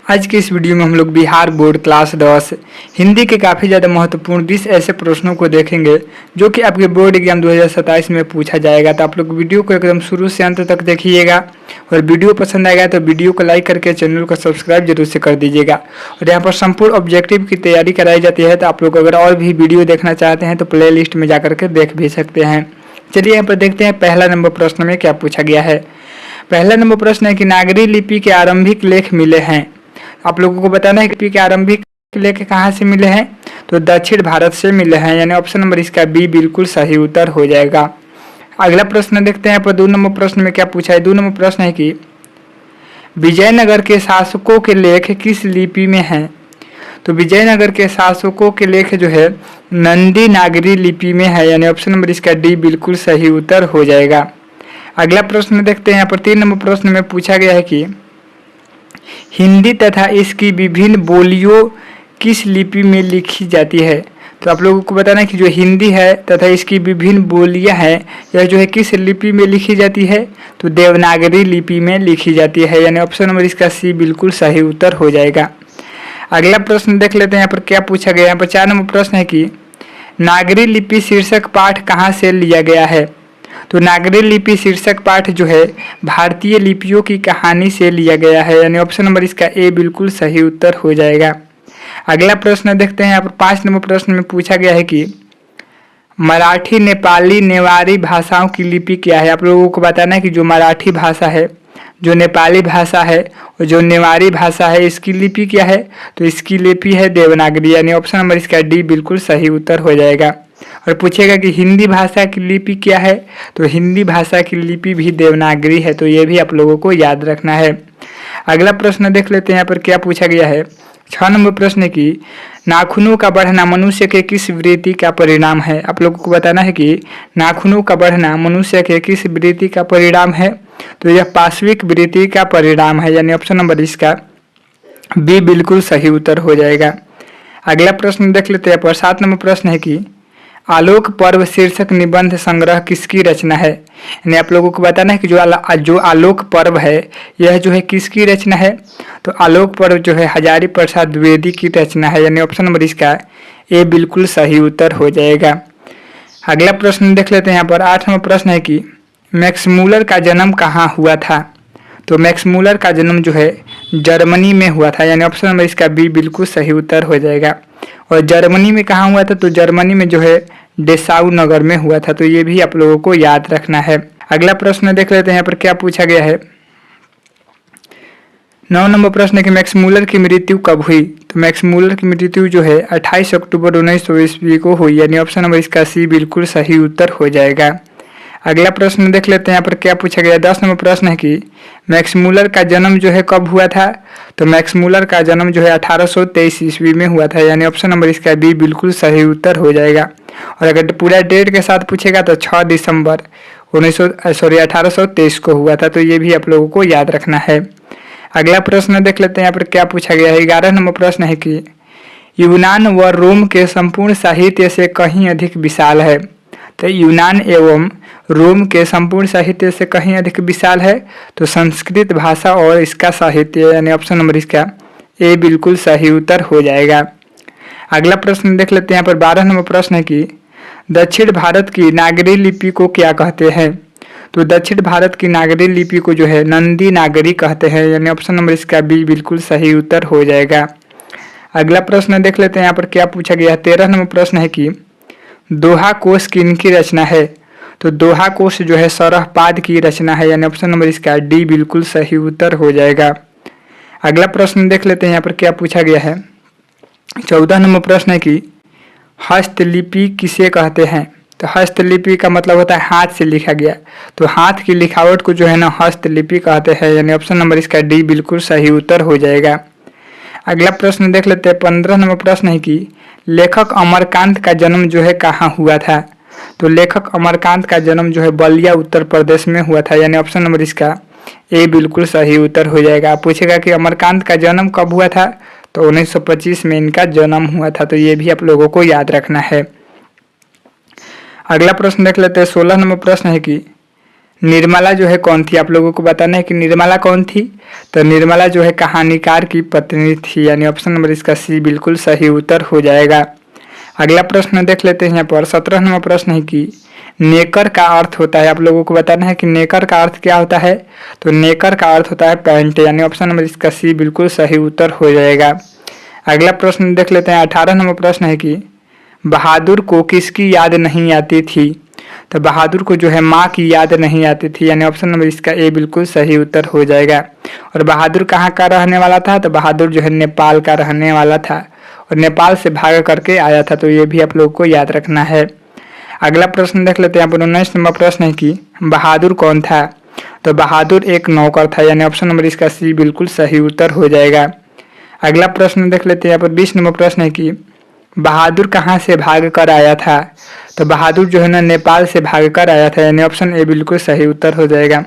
आज की इस वीडियो में हम लोग बिहार बोर्ड क्लास 10 हिंदी के काफ़ी ज़्यादा महत्वपूर्ण 20 ऐसे प्रश्नों को देखेंगे जो कि आपके बोर्ड एग्जाम 2027 में पूछा जाएगा। तो आप लोग वीडियो को एकदम शुरू से अंत तक देखिएगा और वीडियो पसंद आएगा तो वीडियो को लाइक करके चैनल को सब्सक्राइब जरूर से कर दीजिएगा। और यहाँ पर संपूर्ण ऑब्जेक्टिव की तैयारी कराई जाती है, तो आप लोग अगर और भी वीडियो देखना चाहते हैं तो प्ले लिस्ट में जाकर के देख भी सकते हैं। चलिए यहाँ पर देखते हैं पहला नंबर प्रश्न में क्या पूछा गया है। पहला नंबर प्रश्न है कि नागरी लिपि के आरंभिक लेख मिले हैं। आप लोगों को बताना है कि लिपि के आरंभिक लेख कहाँ से मिले हैं, तो दक्षिण भारत से मिले हैं, यानी ऑप्शन नंबर इसका बी बिल्कुल सही उत्तर हो जाएगा। अगला प्रश्न देखते हैं। यहाँ पर 2 नंबर प्रश्न में क्या पूछा है। 2 नंबर प्रश्न है कि विजयनगर के शासकों के लेख किस लिपि में हैं। तो विजयनगर के शासकों के लेख जो है नंदी नागरी लिपि में है, यानी ऑप्शन नंबर इसका डी बिल्कुल सही उत्तर हो जाएगा। अगला प्रश्न देखते हैं। यहाँ पर 3 नंबर प्रश्न में पूछा गया है कि हिंदी तथा इसकी विभिन्न बोलियों किस लिपि में लिखी जाती है। तो आप लोगों को बताना है कि जो हिंदी है तथा इसकी विभिन्न बोलियां हैं यह जो है किस लिपि में लिखी जाती है, तो देवनागरी लिपि में लिखी जाती है, यानी ऑप्शन नंबर इसका सी बिल्कुल सही उत्तर हो जाएगा। अगला प्रश्न देख लेते हैं। यहाँ पर क्या पूछा गया है। यहाँ पर 4 नंबर प्रश्न है कि नागरी लिपि शीर्षक पाठ कहाँ से लिया गया है। तो नागरी लिपि शीर्षक पाठ जो है भारतीय लिपियों की कहानी से लिया गया है, यानी ऑप्शन नंबर इसका ए बिल्कुल सही उत्तर हो जाएगा। अगला प्रश्न देखते हैं। यहाँ पर 5 नंबर प्रश्न में पूछा गया है कि मराठी नेपाली नेवारी भाषाओं की लिपि क्या है। आप लोगों को बताना है कि जो मराठी भाषा है, जो नेपाली भाषा है और जो नेवारी भाषा है इसकी लिपि क्या है, तो इसकी लिपि है देवनागरी, यानी ऑप्शन नंबर इसका डी बिल्कुल सही उत्तर हो जाएगा। और पूछेगा कि हिंदी भाषा की लिपि क्या है, तो हिंदी भाषा की लिपि भी देवनागरी है, तो ये भी आप लोगों को याद रखना है। अगला प्रश्न देख लेते हैं। यहाँ पर क्या पूछा गया है। 6 नंबर प्रश्न है कि नाखूनों का बढ़ना मनुष्य के किस वृत्ति का परिणाम है। आप लोगों को बताना है कि नाखूनों का बढ़ना मनुष्य के किस वृत्ति का परिणाम है, तो यह पार्श्विक वृत्ति का परिणाम है, यानी ऑप्शन नंबर इसका बी बिल्कुल सही उत्तर हो जाएगा। अगला प्रश्न देख लेते हैं। पर 7 नंबर प्रश्न है कि आलोक पर्व शीर्षक निबंध संग्रह किसकी रचना है। यानी आप लोगों को बताना है कि जो आलोक पर्व है यह जो है किसकी रचना है, तो आलोक पर्व जो है हजारी प्रसाद द्विवेदी की रचना है, यानी ऑप्शन नंबर इसका ए बिल्कुल सही उत्तर हो जाएगा। अगला प्रश्न देख लेते हैं। यहाँ पर 8 नंबर प्रश्न है कि मैक्स मूलर का जन्म कहाँ हुआ था। तो मैक्स मूलर का जन्म जो है जर्मनी में हुआ था, यानी ऑप्शन नंबर इसका बी बिल्कुल सही उत्तर हो जाएगा। और जर्मनी में कहाँ हुआ था, तो जर्मनी में जो है डेसाउ नगर में हुआ था, तो ये भी आप लोगों को याद रखना है। अगला प्रश्न देख लेते हैं। यहाँ पर क्या पूछा गया है। 9 नंबर प्रश्न है कि मैक्स मूलर की मृत्यु कब हुई। तो मैक्स मूलर की मृत्यु जो है 28 अक्टूबर 1900 ईस्वी को हुई, यानी ऑप्शन नंबर इसका सी बिल्कुल सही उत्तर हो जाएगा। अगला प्रश्न देख लेते हैं। यहाँ पर क्या पूछा गया। 10 नंबर प्रश्न है कि मैक्स मूलर का जन्म जो है कब हुआ था। तो मैक्स मूलर का जन्म जो है 1823 ईस्वी में हुआ था, यानी ऑप्शन नंबर इसका बी बिल्कुल सही उत्तर हो जाएगा। और अगर पूरा डेट के साथ पूछेगा तो 6 दिसंबर 1823 को हुआ था, तो ये भी आप लोगों को याद रखना है। अगला प्रश्न देख लेते हैं। यहाँ पर क्या पूछा गया है। 11 नंबर प्रश्न है कि यूनान व रोम के संपूर्ण साहित्य से कहीं अधिक विशाल है। तो यूनान एवं रोम के संपूर्ण साहित्य से कहीं अधिक विशाल है, तो संस्कृत भाषा और इसका साहित्य, यानी ऑप्शन नंबर इसका ए बिल्कुल सही उत्तर हो जाएगा। अगला प्रश्न देख लेते हैं। यहाँ पर 12 नंबर प्रश्न है कि दक्षिण भारत की नागरी लिपि को क्या कहते हैं। तो दक्षिण भारत की नागरी लिपि को जो है नंदी नागरी कहते हैं, यानी ऑप्शन नंबर इसका बी बिल्कुल सही उत्तर हो जाएगा। अगला प्रश्न देख लेते हैं। यहाँ पर क्या पूछा गया है। 13 नंबर प्रश्न है कि दोहा कोश किनकी रचना है। तो दोहा कोश जो है सौरभपाद की रचना है, यानी ऑप्शन नंबर इसका डी बिल्कुल सही उत्तर हो जाएगा। अगला प्रश्न देख लेते हैं। यहाँ पर क्या पूछा गया है। 14 नंबर प्रश्न है कि हस्तलिपि किसे कहते हैं। तो हस्तलिपि का मतलब होता है हाथ से लिखा गया, तो हाथ की लिखावट को जो है ना हस्तलिपि कहते हैं, यानी ऑप्शन नंबर इसका डी बिल्कुल सही उत्तर हो जाएगा। अगला प्रश्न देख लेते हैं। 15 नंबर प्रश्न है कि लेखक अमरकांत का जन्म जो है कहाँ हुआ था। तो लेखक अमरकांत का जन्म जो है बलिया उत्तर प्रदेश में हुआ था, यानी ऑप्शन नंबर इसका ए बिल्कुल सही उत्तर हो जाएगा। पूछेगा कि अमरकांत का जन्म कब हुआ था, तो 1925 में इनका जन्म हुआ था, तो ये भी आप लोगों को याद रखना है। अगला प्रश्न देख लेते हैं। 16 नंबर प्रश्न है कि निर्मला जो है कौन थी, आप लोगों को बताना है कि निर्मला कौन थी। तो निर्मला जो है कहानीकार की पत्नी थी, यानी ऑप्शन नंबर इसका सी बिल्कुल सही उत्तर हो जाएगा। अगला प्रश्न देख लेते हैं यहाँ पर 17 नंबर प्रश्न है कि नेकर का अर्थ होता है, आप लोगों को बताना है कि नेकर का अर्थ क्या होता है। तो नेकर का अर्थ होता है पैंट, यानी ऑप्शन नंबर इसका सी बिल्कुल सही उत्तर हो जाएगा। अगला प्रश्न देख लेते हैं 18 नंबर प्रश्न है कि बहादुर को किसकी याद नहीं आती थी। तो बहादुर को जो है माँ की याद नहीं आती थी, यानी ऑप्शन नंबर इसका ए बिल्कुल सही उत्तर हो जाएगा। और बहादुर कहाँ का रहने वाला था, तो बहादुर जो है नेपाल का रहने वाला था और नेपाल से भाग करके आया था, तो ये भी आप लोगों को याद रखना है। अगला प्रश्न देख लेते हैं यहाँ पर 19 नंबर प्रश्न है कि बहादुर कौन था। तो बहादुर एक नौकर था, यानी ऑप्शन नंबर इसका सी बिल्कुल सही उत्तर हो जाएगा। अगला प्रश्न देख लेते हैं यहाँ पर 20 नंबर प्रश्न है कि बहादुर कहाँ से भाग कर आया था। तो बहादुर जो है ना नेपाल से भाग कर आया था, यानी ऑप्शन ए बिल्कुल सही उत्तर हो जाएगा।